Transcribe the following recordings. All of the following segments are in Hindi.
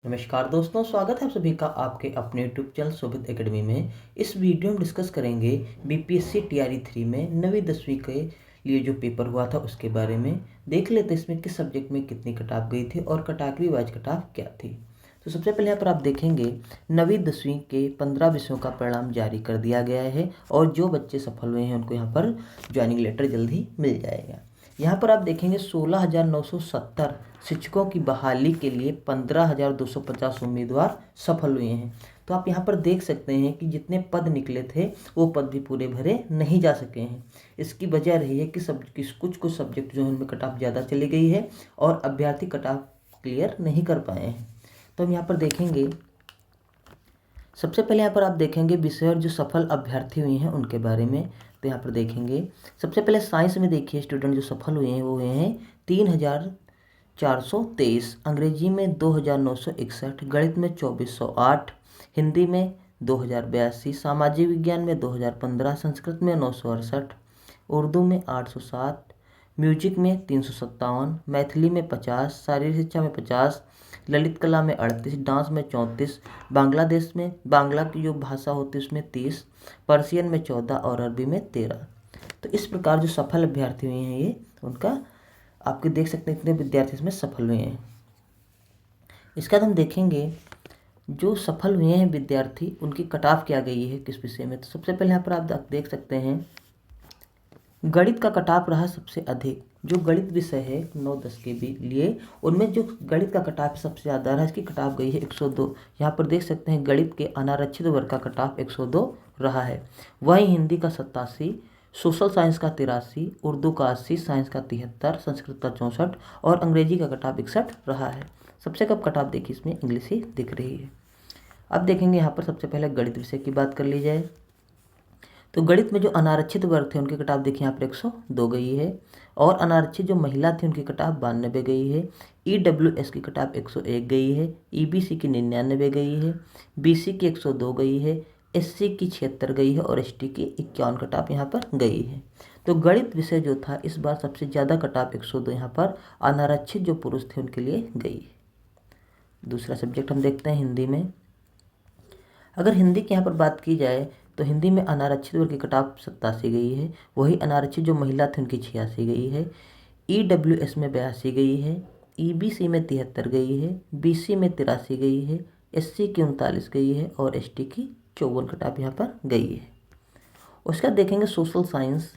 नमस्कार दोस्तों, स्वागत है आप सभी का आपके अपने यूट्यूब चैनल शोभित एकेडमी में। इस वीडियो में डिस्कस करेंगे बीपीएससी टीआरई 3 में 9वीं 10वीं के लिए जो पेपर हुआ था उसके बारे में। देख लेते हैं इसमें किस सब्जेक्ट में कितनी कटाफ गई थी और कैटेगरी वाइज कटाफ क्या थी। तो सबसे पहले यहाँ पर आप देखेंगे 9वीं 10वीं के 15 विषयों का परिणाम जारी कर दिया गया है और जो बच्चे सफल हुए हैं उनको यहाँ पर ज्वाइनिंग लेटर जल्द ही मिल जाएगा। यहाँ पर आप देखेंगे 16,970 शिक्षकों की बहाली के लिए 15,250 उम्मीदवार सफल हुए हैं। तो आप यहाँ पर देख सकते हैं कि जितने पद निकले थे वो पद भी पूरे भरे नहीं जा सके हैं। इसकी वजह रही है कि कुछ सब्जेक्ट जो है उनमें कट ऑफ ज़्यादा चली गई है और अभ्यर्थी कट ऑफ क्लियर नहीं कर पाए हैं। तो हम यहाँ पर देखेंगे, सबसे पहले यहाँ पर आप देखेंगे विषय और जो सफल अभ्यर्थी हुए हैं उनके बारे में। तो यहाँ पर देखेंगे सबसे पहले साइंस में देखिए स्टूडेंट जो सफल हुए हैं वो हुए हैं 3,423, अंग्रेजी में 2,961, गणित में 2,408, हिंदी में 2,082, सामाजिक विज्ञान में 2,015, संस्कृत में 968, उर्दू में 807, म्यूजिक में 357, मैथिली में 50, शारीरिक शिक्षा में 50, ललित कला में 38, डांस में 34, बांग्लादेश में बांग्ला की जो भाषा होती है उसमें 30, पर्शियन में 14 और अरबी में 13। तो इस प्रकार जो सफल अभ्यर्थी हुए हैं ये उनका आपके देख सकते हैं कितने विद्यार्थी इसमें सफल हुए हैं। इसके बाद हम देखेंगे जो सफल हुए हैं विद्यार्थी उनकी कट ऑफ क्या गई है किस विषय में। तो सबसे पहले यहाँ पर आप देख सकते हैं गणित का कट ऑफ रहा सबसे अधिक। जो गणित विषय है 9-10 के भी लिए उनमें जो गणित का कट ऑफ सबसे ज़्यादा रहा, इसकी कट ऑफ गई है 102। यहाँ पर देख सकते हैं गणित के अनारक्षित वर्ग का कट ऑफ 102 रहा है। वहीं हिंदी का 87, सोशल साइंस का 83, उर्दू का 80, साइंस का 73, संस्कृत का 64 और अंग्रेजी का कट ऑफ 61 रहा है। सबसे कम कट ऑफ देखिए इसमें इंग्लिश ही दिख रही है। अब देखेंगे यहाँ पर सबसे पहले गणित विषय की बात कर ली जाए तो गणित में जो अनारक्षित वर्ग थे उनकी कट ऑफ देखिए यहाँ पर 102 गई है और अनारक्षित जो महिला थी उनकी कट ऑफ 92 गई है। ईडब्ल्यूएस की कट ऑफ 101 गई है, ईबीसी की 99 गई है, बीसी की 102 गई है, एससी की 76 गई है और एसटी की 51 कट ऑफ यहाँ पर गई है। तो गणित विषय जो था इस बार सबसे ज़्यादा कट ऑफ 102 यहाँ पर अनारक्षित जो पुरुष थे उनके लिए गई। दूसरा सब्जेक्ट हम देखते हैं हिंदी में। अगर हिंदी की यहाँ पर बात की जाए तो हिंदी में अनारक्षित वर्ग की कट ऑफ 87 गई है। वही अनारक्षित जो महिला थी उनकी 86 गई है, ईडब्ल्यूएस में 82 गई है, ईबीसी में 73 गई है, बीसी में 83 गई है, एससी की 39 गई है और एसटी की 54 कट ऑफ यहाँ पर गई है। उसके बाद देखेंगे सोशल साइंस।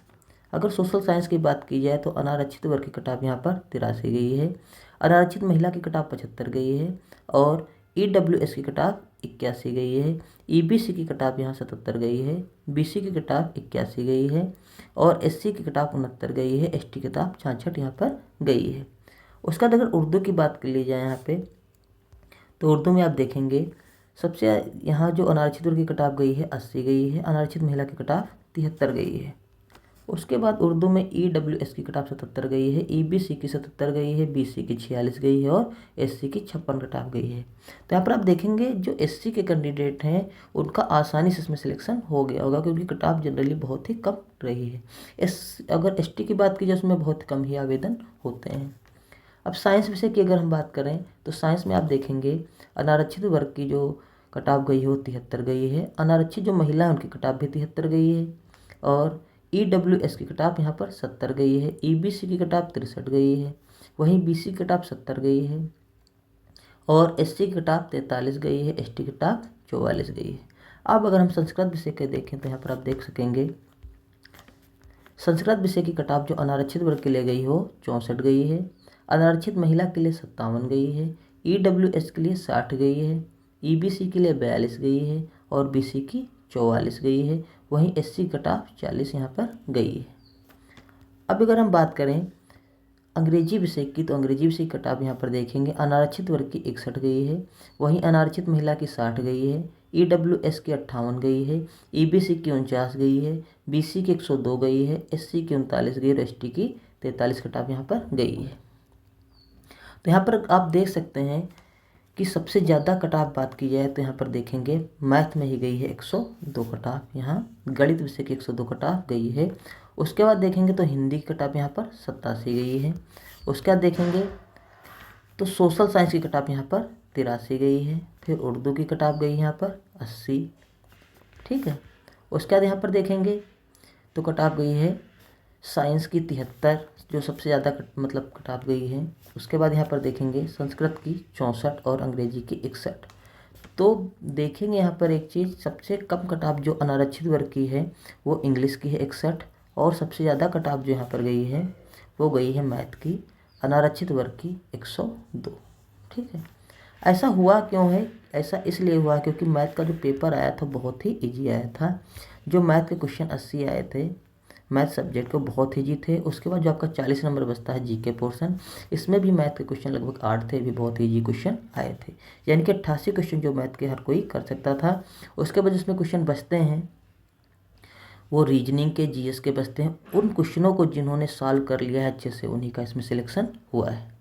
अगर सोशल साइंस की बात की जाए तो अनारक्षित वर्ग की कट ऑफ यहाँ पर 83 गई है, अनारक्षित महिला की कट ऑफ 75 गई है और ईडब्ल्यूएस की कट ऑफ 81 गई है, ईबीसी की कट ऑफ यहाँ 77 गई है, बीसी की कट ऑफ 81 गई है और एससी की कट ऑफ 69 गई है, एसटी की कट ऑफ 66 यहाँ पर गई है। उसके बाद अगर उर्दू की बात कर ली जाए यहाँ पे तो उर्दू में आप देखेंगे सबसे यहाँ जो अनारक्षित वर्ग की कट ऑफ गई है 80 गई है, अनारक्षित महिला की कट ऑफ 73 गई है। उसके बाद उर्दू में ईडब्ल्यूएस की कट ऑफ 77 गई है, ईबीसी की 77 गई है, बीसी की 46 गई है और एससी की 56 कट ऑफ गई है। तो यहाँ पर आप देखेंगे जो एससी के कैंडिडेट हैं उनका आसानी से इसमें सिलेक्शन हो गया होगा क्योंकि कट ऑफ जनरली बहुत ही कम रही है। अगर एसटी की बात की जाए उसमें बहुत कम ही आवेदन होते हैं। अब साइंस विषय की अगर हम बात करें तो साइंस में आप देखेंगे अनारक्षित वर्ग की जो कट ऑफ गई है वो 73 गई है, अनारक्षित जो महिला है उनकी कट ऑफ भी 73 गई है और ईडब्ल्यूएस की कट ऑफ यहाँ पर 70 गई है, ईबीसी की कट ऑफ 63 गई है, वहीं बीसी की कट ऑफ 70 गई है और एससी की कट ऑफ 43 गई है, एसटी की कट ऑफ 44 गई है। अब अगर हम संस्कृत विषय के देखें तो यहाँ पर आप देख सकेंगे संस्कृत विषय की कट ऑफ जो अनारक्षित वर्ग के लिए गई हो 64 गई है, अनारक्षित महिला के लिए 57 गई है, ईडब्ल्यूएस के लिए 60 गई है, ईबीसी के लिए 42 गई है और बीसी की 44 गई है, वहीं एससी कट ऑफ 40 यहाँ पर गई है। अब अगर हम बात करें अंग्रेजी विषय की तो अंग्रेजी विषय की कट ऑफ यहाँ पर देखेंगे अनारक्षित वर्ग की 61 गई है, वहीं अनारक्षित महिला की 60 गई है, ईडब्ल्यूएस की 58 गई है, ईबीसी की 49 गई है, बीसी की 102 गई है, एससी की 39 गई और एसटी की 43 कट ऑफ यहाँ पर गई है। तो यहाँ पर आप देख सकते हैं कि सबसे ज़्यादा कट ऑफ बात की जाए तो यहाँ पर देखेंगे मैथ में ही गई है 102 कट ऑफ, यहाँ गणित विषय की 102 कट ऑफ गई है। उसके बाद देखेंगे तो हिंदी की कट ऑफ यहाँ पर 87 गई है। उसके बाद देखेंगे तो सोशल साइंस की कट ऑफ यहाँ पर 83 गई है। फिर उर्दू की कट ऑफ गई यहाँ पर 80, ठीक है। उसके बाद यहाँ पर देखेंगे तो कट ऑफ गई है साइंस की 73, जो सबसे ज़्यादा मतलब कट ऑफ गई है। उसके बाद यहाँ पर देखेंगे संस्कृत की 64 और अंग्रेजी की 61। तो देखेंगे यहाँ पर एक चीज़, सबसे कम कट ऑफ जो अनारक्षित वर्ग की है वो इंग्लिश की है 61, और सबसे ज़्यादा कट ऑफ जो यहाँ पर गई है वो गई है मैथ की अनारक्षित वर्ग की 102, ठीक है। ऐसा हुआ क्यों है? ऐसा इसलिए हुआ क्योंकि मैथ का जो पेपर आया था बहुत ही इजी आया था। जो मैथ के क्वेश्चन 80 आए थे मैथ सब्जेक्ट को, बहुत ईजी थे। उसके बाद जो आपका 40 नंबर बचता है जीके पोर्शन, इसमें भी मैथ के क्वेश्चन लगभग 8 थे, भी बहुत ईजी क्वेश्चन आए थे। यानी कि 88 क्वेश्चन जो मैथ के हर कोई कर सकता था। उसके बाद जिसमें क्वेश्चन बचते हैं वो रीजनिंग के, जीएस के बचते हैं। उन क्वेश्चनों को जिन्होंने सॉल्व कर लिया है अच्छे से, उन्हीं का इसमें सिलेक्शन हुआ है।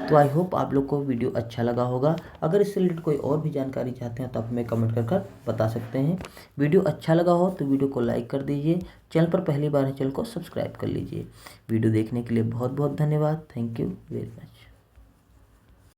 तो आई होप आप लोग को वीडियो अच्छा लगा होगा। अगर इससे रिलेटेड कोई और भी जानकारी चाहते हैं तो आप हमें कमेंट कर बता सकते हैं। वीडियो अच्छा लगा हो तो वीडियो को लाइक कर दीजिए। चैनल पर पहली बार है, चैनल को सब्सक्राइब कर लीजिए। वीडियो देखने के लिए बहुत बहुत धन्यवाद। Thank you very much.